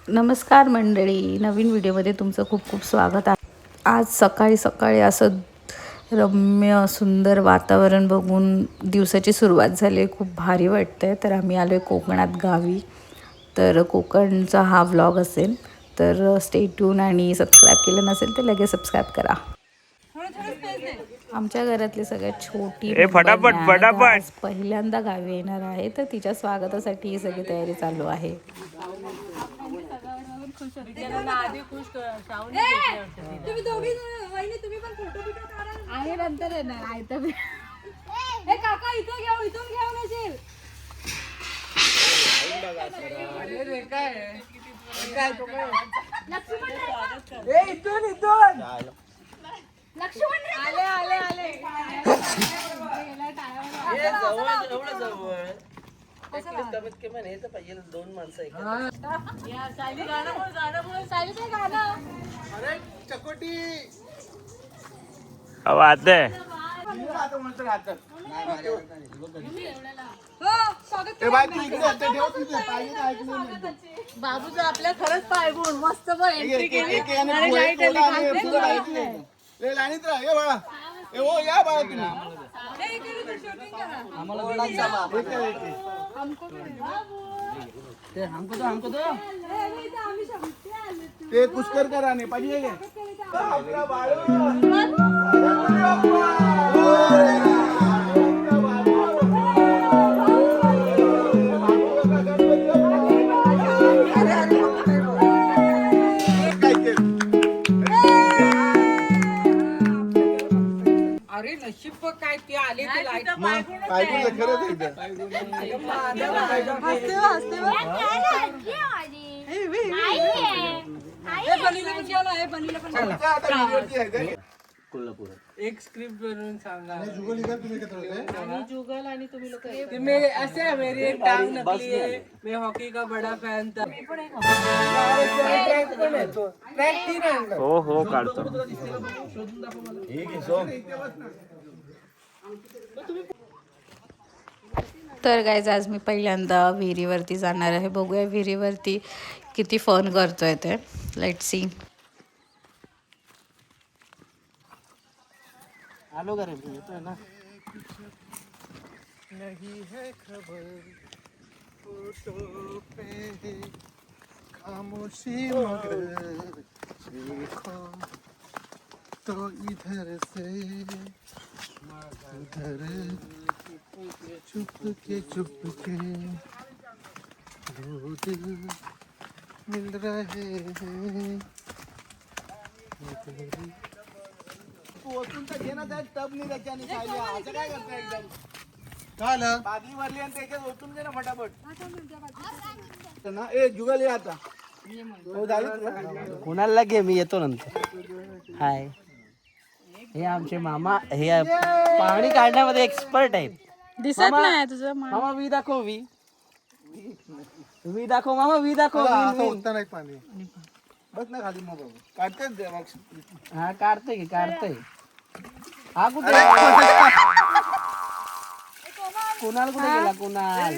नमस्कार मंडळी, नवीन व्हिडिओमध्ये तुमचं खूप खूप स्वागत आहे. आज सकाळी सकाळी असं रम्य सुंदर वातावरण बघून दिवसाची सुरुवात झाली. खूप भारी वाटतंय. तर आम्ही आलो आहे कोकणात गावी. तर कोकणचा हा व्लॉग असेल, तर स्टे ट्यून आणि सबस्क्राईब केलं नसेल तर लगेच सबस्क्राईब करा. आमच्या घरातली सगळ्यात छोटी आज पहिल्यांदा गावी येणार आहे, तर तिच्या स्वागतासाठी ही सगळी तयारी चालू आहे. तुम्ही दोघी वहिनी तुम्ही पण फोटो बिटो काढा. आहे नंतर येणार आहे तर हे काका इथं घेऊ इथून घेऊ नसेल. लक्ष्मण आले आले आले एवढं जवळ कमीत कमी नाही तर पाहिजे 2 माणसं अरे चकोटी आते बाबूचं आपल्या खरंच पायगुण मस्त पण एंट्री केली. लाईनीत राहा ये बाळा हो या बाळा तुम्ही ते पुष्कर करा नाही पाहिजे अरे नशीब काय ते आले ते लाईट कोल्हापूर एक स्क्रिप्ट बनवून सांगा. जुगल आणि तुम्ही लोक मैं ऐसे मेरी एक टांग नकली है, मैं हॉकी का बड़ा फैन था. हो काढतो. तर गाईज आज मी पहिल्यांदा विहिरीवरती जाणार आहे. बघूया विहिरीवरती किती फन करतोय ते. Let's see. आलो का रे येतोय ना. नहीं है खबर फोटो पे खामोशी मगर देखो तो इधर से उधर चुपके दो दिल मिल रहे हैं. तू ओतून तर घे ना त्या टब नाही त्याच्याने खायला असं काय करता एकदम काय बादली मारली आणि त्याच्यात ओतून घे ना फटाफट ना. ए जुगल ये आता हो झालं कुणाला घे मी येतो नंतर. हाय हे आमचे मामा हे पाणी काढण्यामध्ये एक्सपर्ट आहेत. दिसत नाही तुझं. मामा वी दाखव वी दाखव मामा वी दाखव. होता नाही पाणी बस ना खाली मग काढतेच हा काढतोय की काढतोय. हा कुठे कुणाल कुठे गेला कुणाल.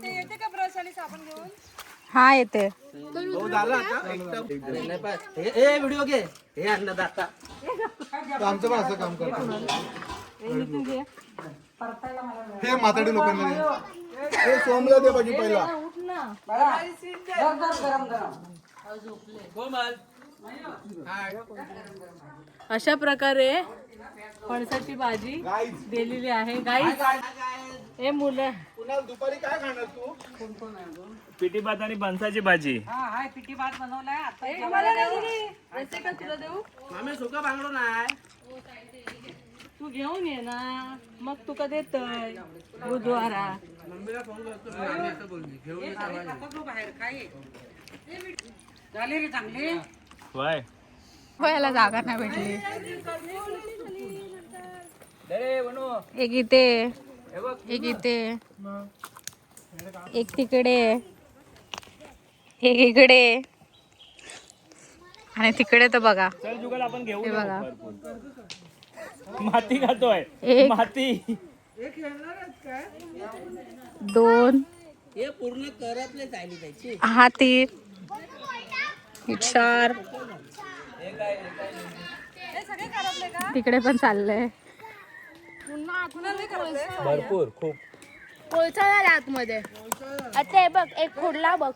येते का ब्रश आणि साबण घेऊन. हा येते. ए व्हिडिओ घे हे अन्नदाता. आमचं पण असं काम करतो हे म्हाताडी लोकांना हे सोमला दे पाहिजे पहिला. अशा प्रकारे फणसाची भाजी दिलेली आहे. गाईस हे मुलं पुन्हा दुपारी काय खाणार तू. पिठी भात आणि फणसाची भाजी. पिठी भात बनवलाय आता. तुला देऊ आम्ही सुका बांगडो नाही. तू घेऊन ये ना मग तुका देतोय बुधवारा. झाले रे चांगले. व्हायला जागा नाही भेटली. एक इथे एक इथे एक तिकडे एक इकडे आणि तिकडे तर बघा. आपण घेऊ हे बघा माती खातोय. एक माती 2 हे पूर्ण करपले चालली त्याची. हा ती 4 तिकडे पण चाललंय. भरपूर खूप. कोळसा झाला आतमध्ये. आता हे बघ एक खोडला बघ.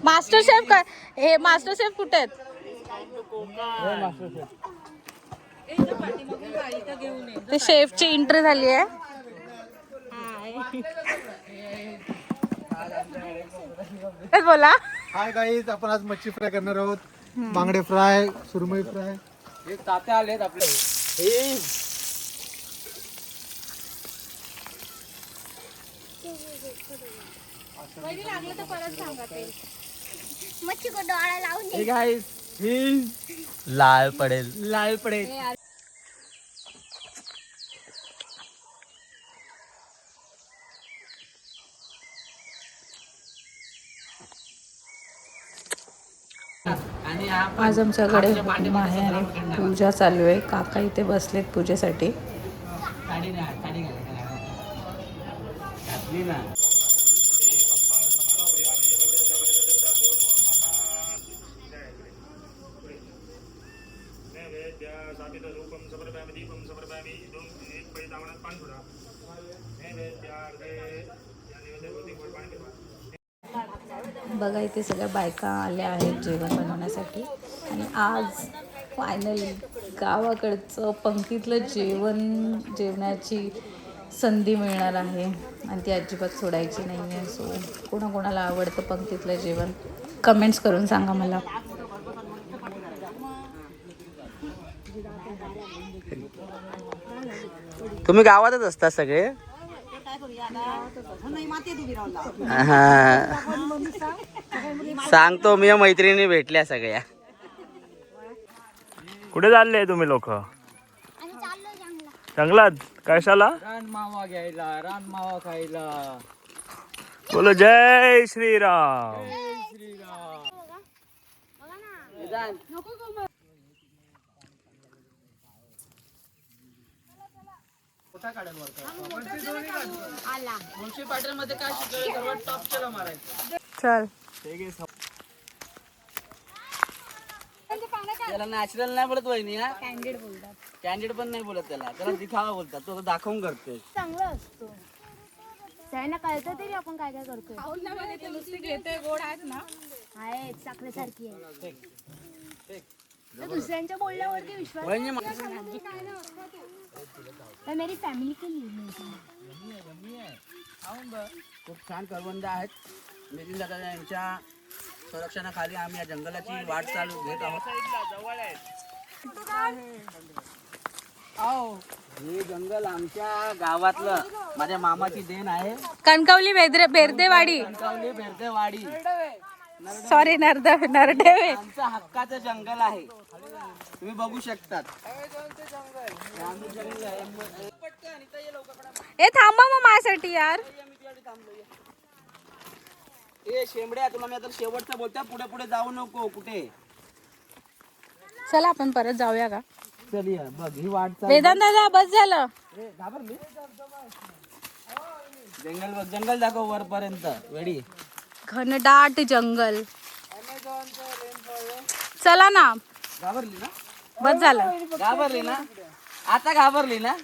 मास्टर शेफ काय हे मास्टर शेफ कुठे आहेत? ते शेफची एंट्री झाली आहे. बोला. हाय गाईज, आपण आज मच्छी फ्राय करणार आहोत. बांगडे फ्राय, सुरमई फ्राय. हे तात्या आलेत आपले. मच्छी को डोळा लावून हे गाईस लाल पडेल. आणि आज आमच्याकडे हुकूम आहे आणि पूजा चालू आहे. काका इथे बसलेत पूजेसाठी. साडी घातली ना. बघा इथे सगळ्या बायका आल्या आहेत जेवण बनवण्यासाठी. आणि आज फायनली गावाकडचं पंक्तीतलं जेवणाची संधी मिळणार आहे आणि ती अजिबात सोडायची नाही आहे. सो कोणाकोणाला आवडतं पंक्तीतलं जेवण कमेंट्स करून सांगा मला. तुम्ही गावातच असता सगळे? हा. सांगतो मी, मैत्रिणी भेटल्या सगळ्या. कुठे चालले तुम्ही लोक? जंगलात कशाला? रानमावा घ्यायला, रानमावा खायला. बोलो जय श्रीराम. चल. त्याला नॅचरल नाही बोलत वहिनी. हा कॅन्डिड बोलतात. कॅन्डिड पण नाही बोलत त्याला दिखावा बोलतात. तो दाखवून करतोय. चांगला असतो. त्यांना कळतं तरी आपण काय काय करतोय. आहे साखरेसारखी आहे. तर दुसऱ्यांच्या बोलण्यावरती विश्वास वहिनी तर मेरी फॅमिली के लिए खूप छान करवंद आहेत. नितीन दादा यांच्या संरक्षणाखाली आम्ही या जंगलाची वाटचाल घेत आहोत. हे जंगल आमच्या गावातलं माझ्या मामाची देण आहे. कणकवली बेर्देवाडी. कणकवली बेर्देवाडी. सॉरी नरडेवे. आमचं हक्काचं जंगल आहे. तुम्ही बघू शकतात. ए थांबा मग माझ्यासाठी यार. ए शेंबड्या, तुला मी आता शेवटचं बोलतोय. पुढे पुढे जाऊ नको कुठे. चला आपण परत जाऊया का? चल या बघ ही वाट. वेदांत दादा बस झालं. घाबरली. जंगल बघ, जंगल दाखव वरपर्यंत. वेडी घनदाट जंगल. चला ना. घाबरली ना? बस झालं. घाबरली ना? आता घाबरली ना?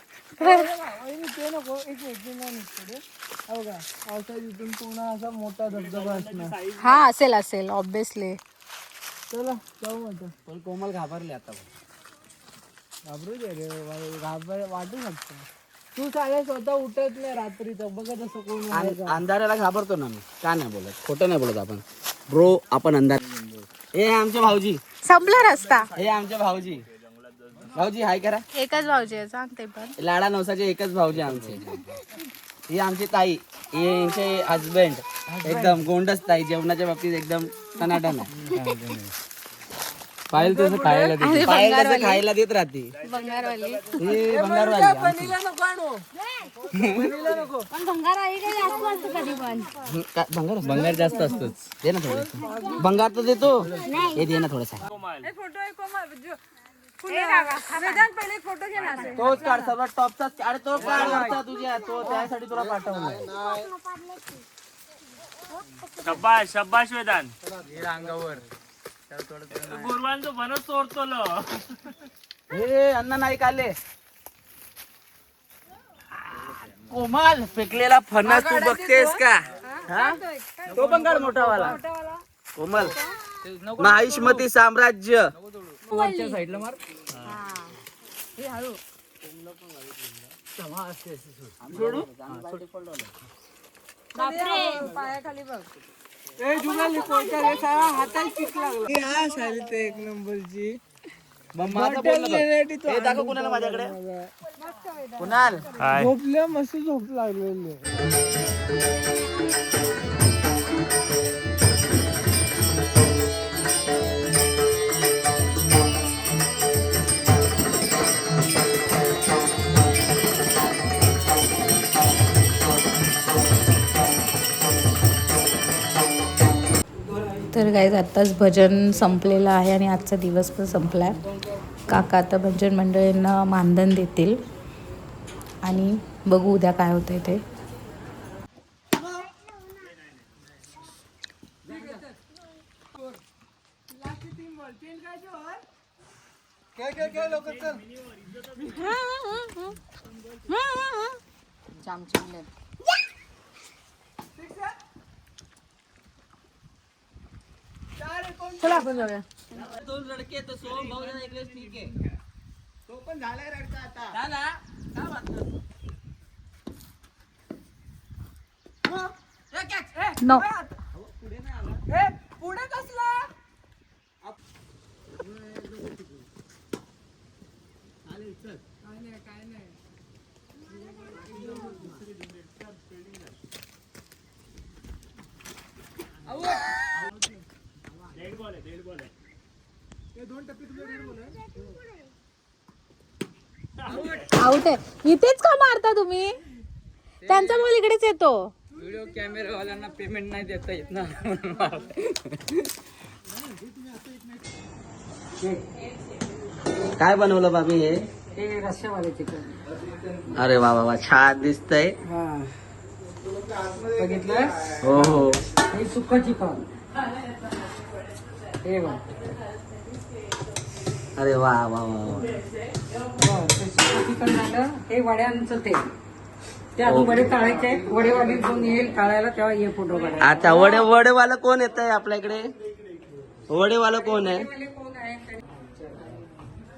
मोठा धबधबा असणार. हा असेल ऑब्विसली. चला जाऊ आता. पण कोमल घाबरली आता. घाबरू दे रे, वाटू शकतो. तू साडे स्वतः उठत नाही रात्रीचं. बघत असं कोण अंधाराला घाबरतो ना मी. का नाही बोलत? खोटं नाही बोलत आपण ब्रो. आपण अंधार. हे आमचे भाऊजी. संपला रस्ता. हे आमचे भाऊजी. भाऊजी हाय करा. एकच भाऊजी आहे सांगते पण. लाडा नवसाचे एकच भाऊजी आमचे. ही आमची ताई. हे यांचे हजबंड. एकदम गोंडस ताई. जेवणाच्या बाबतीत एकदम टनाटन आहे. पाहिलं तसं खायला दे. पाहिलं तसं खायला देत राहते भंगारवाली हे भंगारवाली आमची. पनीला नको आणू. पनीला नको. पण भंगार आई काही जास्त असतं कधी पण भंगार जास्त असतोच. दे ना थोडं भंगार तर देतो हे दे ना थोडंसं. पहिले फोटो घे ना तोच काढ सर्वात टॉपचा. अरे तो काढ वरचा तुझ्या तो त्यासाठी तुला पाठवलाय. शब्बाश शब्बाश वेदांत हे अंगावर गुरुवांचं बनच चोरतो हे अण्णा नाईक आले. कोमल फेकलेला फणस तू बघतेस का? हा? तो पण काढ मोठावाला. कोमल माहिष्मती साम्राज्य. वरच्या साईडला मार. पायाखाली बघ ए जुगाली कोणत्या रे सारा हाताला चिक लागला. हा साली ते एक नंबरची. माझा बोल ना बघ. हे दाखव कुणाला माझ्याकडे. कुणाल काय झोपल्या मस्त झोप लागलेली. तर गाईज आत्ताच भजन संपलेलं आहे आणि आजचा दिवस पण संपला आहे. काका आता भजन मंडळींना मानधन देतील आणि बघू उद्या काय होतं आहे ते. काय लवकर चल. चला आपण जाऊया. दोन लडके तर सोम भाऊ जण इकडे ठीक आहे. तो पण झालाय रडका आता. झाला काय वाटतं? नो पुढे कसला आउट आहे. इथेच का मारता तुम्ही? त्यांचा बॉल इकडेच येतो. व्हिडिओ कॅमेरावाल्यांना पेमेंट नाही देता येत ना. काय बनवलं बाबी हे? हे रस्स्यावाले चिकन. अरे वा वा वा छान दिसतंय. बघितलं? हो हो. हे सुक्का चिकन. हे बघ. अरे वा वा वा. ते सुक्का चिकन झालं. हे वड्यांचं तेल. ते अजून वडे तळायचे. वडेवाली जाऊन येईल तळायला तेव्हा हे फोटो काढायला. अच्छा वडेवाला कोण येत आहे आपल्या इकडे? वडेवाला कोण आहे?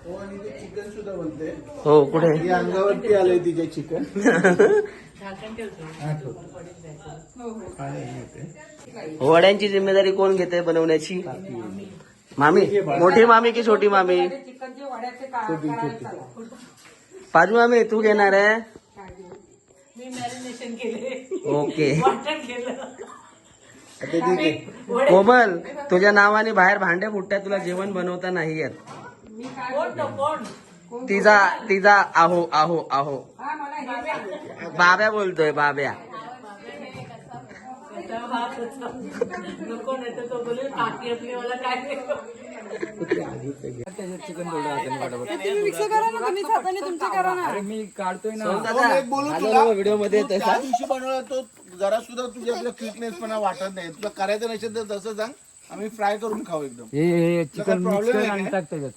हो आणि ते चिकन सुद्धा बनते. हो कुठे? हे अंगावरती आलंय तिच्या चिकन. वड्यांची जिम्मेदारी कोण घेते बनवण्याची? मामी मोठी मामी की छोटी मामी? चिकनचे वड्याचे तळायला. पाजू मामी तू घेणार आहे? मी मॅरिनेशन केले. ओके. वाटण केलं. आता ठीक आहे. कोमल तुझ्या नावाने बाहेर भांडे फुटतात तुला जेवण बनवता नाही येत. तिचा आहो आहो आहो बाब्या बोलतोय बाब्या. नको नाही तर तो बोलेल काकी आपली मला काय. चिकन थोडं हाताने काढा. अरे मी काढतोय ना. हो, एक बोलू तुला. व्हिडिओ मध्ये तू त्या दिवशी बनवला तो जरा सुद्धा तुझ्या आपल्या क्विकनेसपणा वाटत नाही. तुला करायचं नसेल तर तसं सांग आम्ही फ्राय करून खाऊ एकदम. हे चिकन problem मिक्स आहे आणि काय? टाक त्याच्यात.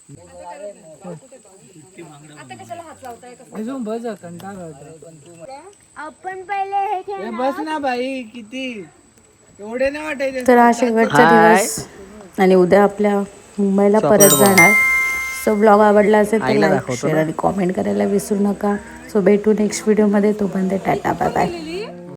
अजून बस कंटाळा होता. आपण पहिले हे हे बस ना बाई किती एवढे नाही वाटायचे. तर हा शेवटचा दिवस आणि उद्या आपल्या मुंबईला परत जाणार. सो ब्लॉग आवडला असेल तर लाईक शेअर आणि कॉमेंट करायला विसरू नका. सो भेटू नेक्स्ट व्हिडिओमध्ये. तोपर्यंत टाटा बाय बाय.